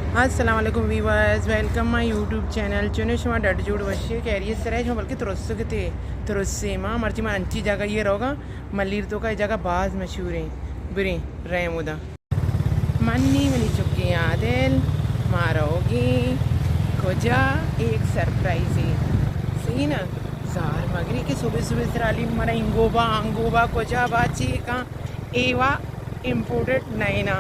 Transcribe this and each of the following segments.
अस्सलाम वालेकुम viewers, welcome my YouTube channel चुने शुमा डट जुड़ वश्य कैरियर से रहे बल्कि तुरस्ते तुरस्से माँ मर्ची माँ अच्छी जगह ये रहोगा मल्लीर तो का जगह बाज मशहूर है बुरे रहे मुदा मन्नी मिली चुकी आदिल मारोगी खोजा एक सरप्राइज है सही ना जार मगरी के सुबह सुबह सराली मरा इंगोबा अंगोबा खोजा बाची का एवा इम्पोर्टेड नैना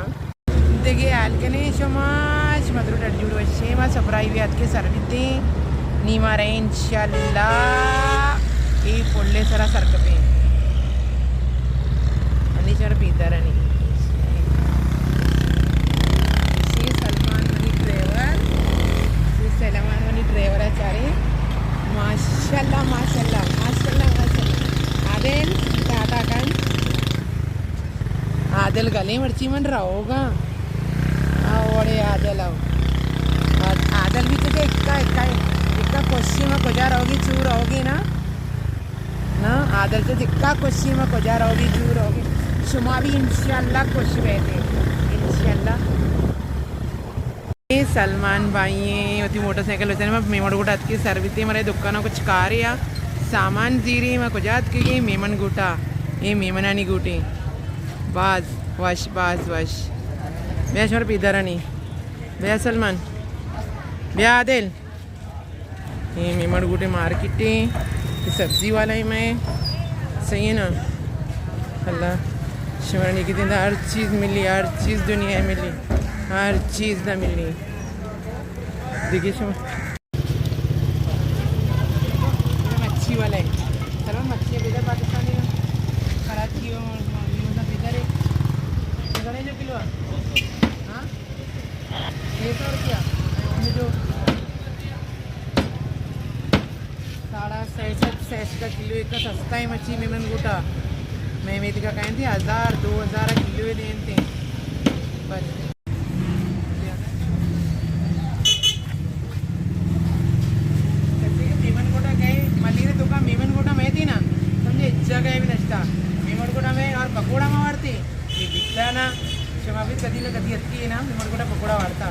देखिए आलकने शमाश मधुर डरजुड़ वच्चे मा सप्राई भी के सरविते नीमा रहे इंशाल्लाह ई पोल्ले सरा सरकपे अनि चर पीतरनी सी सलमान मनी ड्राइवर आचारे माशाल्लाह माशाल्लाह माशाल्लाह माशाल्लाह आदिल टाटा कन आदिल गले मर्ची मन रहोगा ओडे आदल आदल भी तुझे इक्का क्वेश्चन में कोजा रहोगी चू रहोगी ना आदल तो इक्का क्वेश्चन में कोजा रहोगी चू रहोगी शुमा भी इंशाल्लाह खुश रहते इंशाल्लाह ये सलमान भाई होती मोटरसाइकिल होते हैं मेमन गुटा की सर्विस हमारे दुकानों कुछ कार या सामान जीरी मैं कुजात की ये मेमन गुटा ये मेमनानी गुटी बाज वश बाज वश भैया छोड़ पीधरानी भैया सलमान भैया आदिल ये मेमड़ गुटे मार्केट ये सब्जी वाला ही मैं सही है ना अल्लाह शिवरानी की दिन हर चीज़ मिली हर चीज़ दुनिया में मिली हर चीज़ ना मिली देखिए मच्छी वाला है चलो मच्छी बेहतर पाकिस्तानी कराची बेहतर है जो किलो 600 रुपया जो 6.5 का किलो एक सस्ता है मच्छी मेमन गोटा मैं मेथी का कहें थे 1000-2000 किलो देन थे बस मेमन गोटा गए मल्ली दुकान मेमन गोटा में थी ना समझे जगह भी नचता मेमन गोटा में और पकोड़ा में वारती ये दिखता ना क्षमा भी कदी ना कदी अच्छी है ना मेमन गोटा पकोड़ा वारता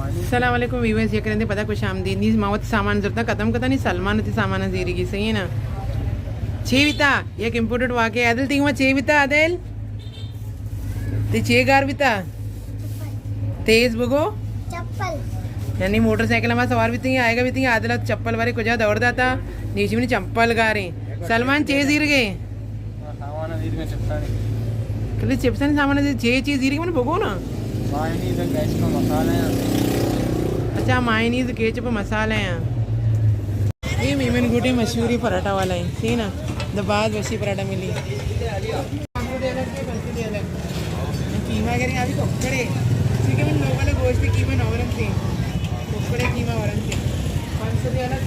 अस्सलाम वालेकुम व्यूअर्स ये करेंगे पता कुछ आमदीद नहीं मावत सामान जरूरत खत्म करता नहीं सलमान होती सामान जीरी की सही है ना छेविता एक इम्पोर्टेड वाके आदिल तीन वहाँ छेविता आदिल ते छे गार बिता तेज बगो चप्पल यानी मोटरसाइकिल में सवार भी थी आएगा भी थी आदिल चप्पल वाले कुछ दौड़ दाता नीचे में चप्पल गा रहे सलमान छे जीर गए कल चिप्स सामान छे चीज जीर मैंने भगो ना अच्छा मायनीज केचप मसाला है ये मेमन गोटी मशहूरी पराठा वाला है सही ना दबाद वैसी पराठा मिली कीमा करेंगे अभी कोकड़े ठीक है मैंने लोगों ने गोश्त कीमा नवरम थे कोकड़े कीमा वरम थे 500 अलग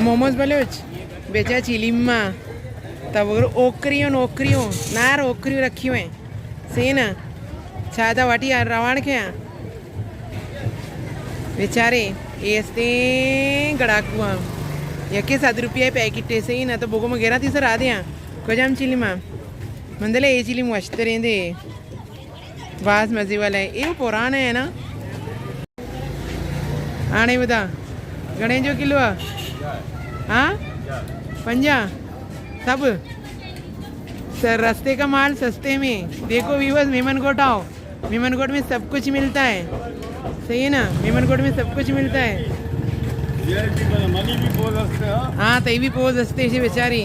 मोमोज वाले बेचा चिलीमा तब ओकरियों नार ओकरियों रखी हुए सही ना छाता वाटी रवान के बेचारे ऐसे गड़ाकुआ यके 7 रुपया पैकेट ऐसे ही ना तो बोगो में गेरा थी सर आदे को जाम चिली माँ मंदले ये चिली मस्त रेंदे बास मजे वाला है ये पुराना है ना आने बता गणे जो किलो हाँ 50 सब सर रास्ते का माल सस्ते में देखो व्यूअर्स मेमन कोट आओ मेमन कोट में सब कुछ मिलता है सही है ना मेमन कोट में सब कुछ मिलता है हाँ तई भी पोज असते बेचारी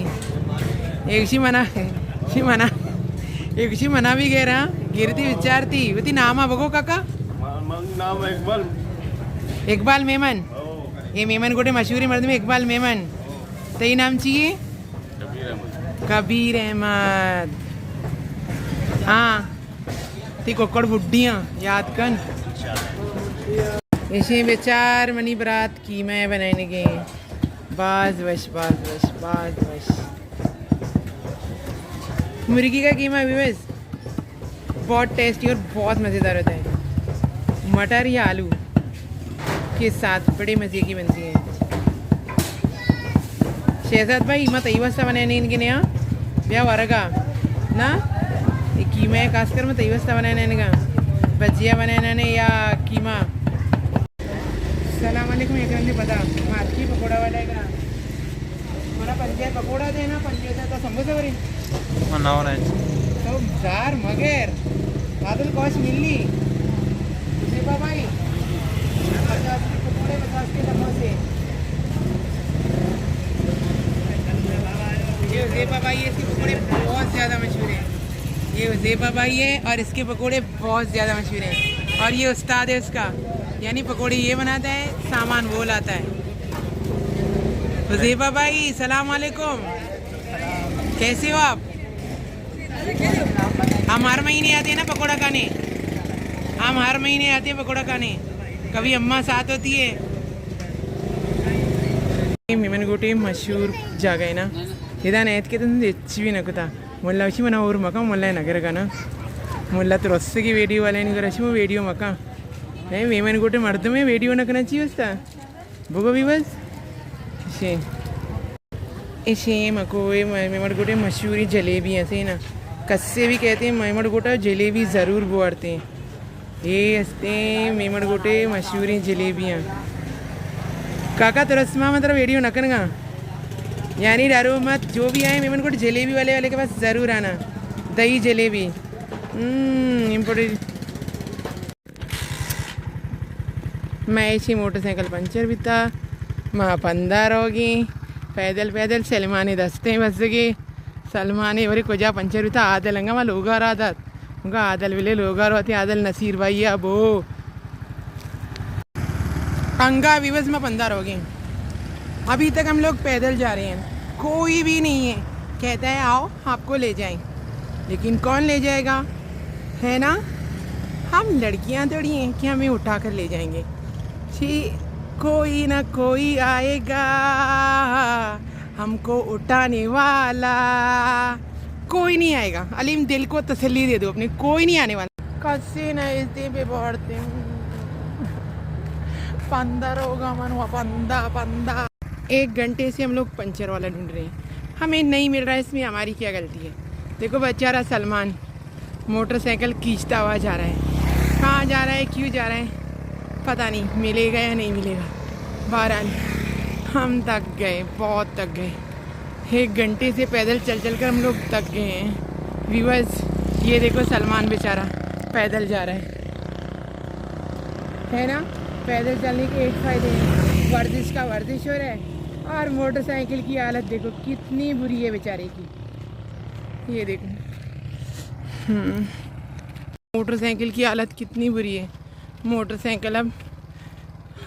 एकशी मना भी गे रहा गिरती विचारती वती नामा बघो काका नाम इकबाल मेमन ये मेमन कोटे मशहूरी मर्द में इकबाल मेमन तई नाम चाहिए कबीर अहमद हाँ ती कोकड़ बुड्ढियाँ याद कन इसे बेचार मनी बरात कीमा बनाने के बाज वश मुर्गी का कीमा भी बस बहुत टेस्टी और बहुत मज़ेदार होता है मटर या आलू के साथ बड़े मज़े की बनती है शहजाद भाई मत ई वास्ता बनाने इनके नया ब्याह वारगा ना कीमा खासकर मत ई वास्ता बनाने इनका बज्जी भजिया बनाना ने या कीमा सलाम वालेकुम एकरांनी बता मारकी पकोडा वाला आहे का मला 50 पकोडा दे ना 50 समोसा वरी मनावर आहे तो जार मगर बादल कॉस्ट मिलनी उसे बाबाई 50 के पकोड़े 50 के समोसे ये ज़ेबा भाई है इसके पकोड़े बहुत ज़्यादा मशहूर हैं ये ज़ेबा भाई है और इसके पकोड़े बहुत ज़्यादा मशहूर हैं और ये उस्ताद है उसका यानी पकोड़े ये बनाता है सामान वो लाता है ज़ेबा भाई सलाम वालेकुम कैसे हो आप हम हर महीने आते हैं ना पकोड़ा खाने हम हर महीने आते हैं पकोड़ा खाने कभी अम्मा साथ होती है मेमनगुट्टे मशहूर जगह है ना इधर ऐत के तुम भी नकुता मुल्ला अच्छी मना और मका मुल्ला नगर का ना मुल्ला तो रस्से की वीडियो वाले नहीं कर अच्छी वो वीडियो मका है मेमनगुट्टे मर्द में वीडियो न करना चाहिए उसका बुगो भी बस इसे मको मेमनगुट्टे मशहूरी जलेबी ऐसे ना कस्से भी कहते हैं मेमनगुट्टा जलेबी ज़रूर बोलते हैं ये हंसते मेमनगुट्टे मशहूरी जलेबियाँ काका तो रस्मा मतलब वीडियो न करना यानी डरो मत जो भी आए मेमनगुट्टे जलेबी वाले के पास ज़रूर आना दही जलेबी इम्पोर्टेंट मैं ऐसी मोटरसाइकिल पंचर भी था माँ पंदार होगी पैदल पैदल सलमानी दस्ते बस गए सलमानी वरी कुजा पंचर भी था आदलंगा मैं लोग रहा उनका आदल विले लोग होते आदल नसीर भाई अबो पंगा विवस में पंदार हो गए अभी तक हम लोग पैदल जा रहे हैं कोई भी नहीं है कहता है आओ आपको ले जाएं लेकिन कौन ले जाएगा है ना हम लड़कियां थोड़ी हैं कि हमें उठा कर ले जाएंगे कोई ना कोई आएगा हमको उठाने वाला कोई नहीं आएगा अलीम दिल को तसल्ली दे दो अपने कोई नहीं आने वाला कस्से ना इस पे बढ़ते पंदर होगा मनवा पंदा पंदा 1 घंटे से हम लोग पंचर वाला ढूंढ रहे हैं हमें नहीं मिल रहा है इसमें हमारी क्या गलती है देखो बेचारा सलमान मोटरसाइकिल खींचता हुआ जा रहा है कहाँ जा रहा है क्यों जा रहा है पता नहीं मिलेगा या नहीं मिलेगा बहरहाल हम थक गए बहुत थक गए 1 घंटे से पैदल चल चल कर हम लोग थक गए हैं व्यूअर्स ये देखो सलमान बेचारा पैदल जा रहा है ना पैदल चलने के 1 फ़ायदे हैं वर्जिश का वर्जिश हो रहा है और मोटरसाइकिल की हालत देखो कितनी बुरी है बेचारे की ये देखो मोटरसाइकिल की हालत कितनी बुरी है मोटरसाइकिल अब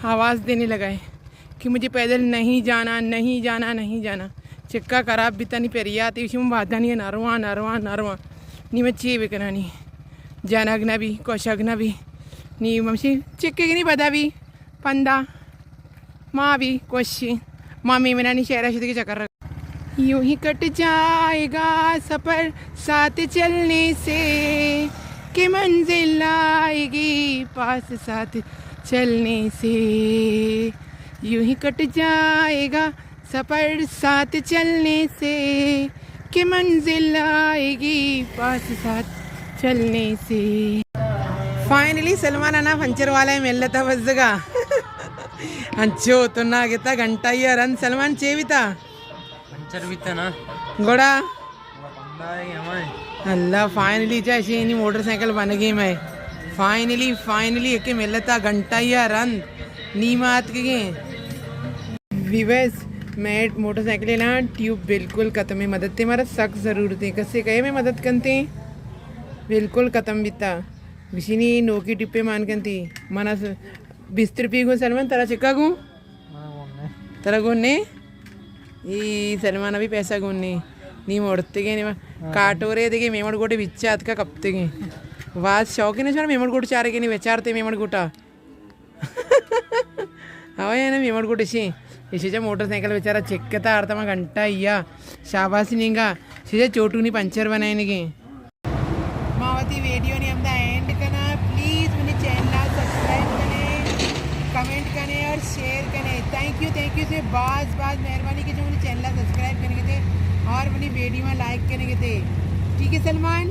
आवाज़ देने लगा है कि मुझे पैदल नहीं जाना नहीं जाना नहीं जाना चिक्का खराब भी तनी पेरिया तीसम बाधा नहीं नरवा नरवा नरवा नी मच्छी बेकना नहीं जानगना भी कोशगना भी नी मम्मी चिक्के की नहीं पता भी पंदा माँ भी कोशी मामी मेरा नहीं शहरा शुद्ध के चक्कर रख यूं ही कट जाएगा सफ़र साथ चलने से कि मंजिल आएगी पास साथ चलने से यूं ही कट जाएगा सफ़र साथ चलने से कि मंजिल आएगी पास साथ चलने से फाइनली सलमान आना पंचर वाला है मिल था बस जगह अच्छो तो ना कितना घंटा ही रन सलमान चेविता पंचर भी था ना गोड़ा पंदा है हमारे अल्लाह फाइनली चाहे नहीं मोटरसाइकिल बन गई मैं फाइनली एक मिलता घंटा या रन नीमात के विवस मैं मोटरसाइकिल ना ट्यूब बिल्कुल ख़त्म है मदद थे हमारा सख्त ज़रूरत है कसे कहे मैं मदद करते बिल्कुल ख़त्म बीता विशीनी नोकी टिप्पे मान करती मना 20 रुपये को सलमान तेरा चिक्का गूँ तेरा गुन्ने ये सलमान अभी पैसा गुन्ने नहीं मोड़ते गए नहीं काटो रहे थे कि मेमड़ गोटे बिच्चा का कपते गए वास शौक है ना मेमड़ गोट चारे के नहीं बेचारते मेमड़ गोटा हवा है ना मेमड़ गोट इसे मोटरसाइकिल बेचारा चिक्कता आड़ता मैं घंटा इया शाबाशी नहीं गा इसे चोटू नहीं पंचर बनाए नहीं मावती वीडियो नहीं हमदा एंड करना प्लीज़ मुझे चैनल सब्सक्राइब करें कमेंट करें और शेयर करें थैंक यू से बाज मेहरबानी की जो मुझे चैनल सब्सक्राइब करने के थे और अपनी वीडियो में लाइक करने के थे ठीक है सलमान।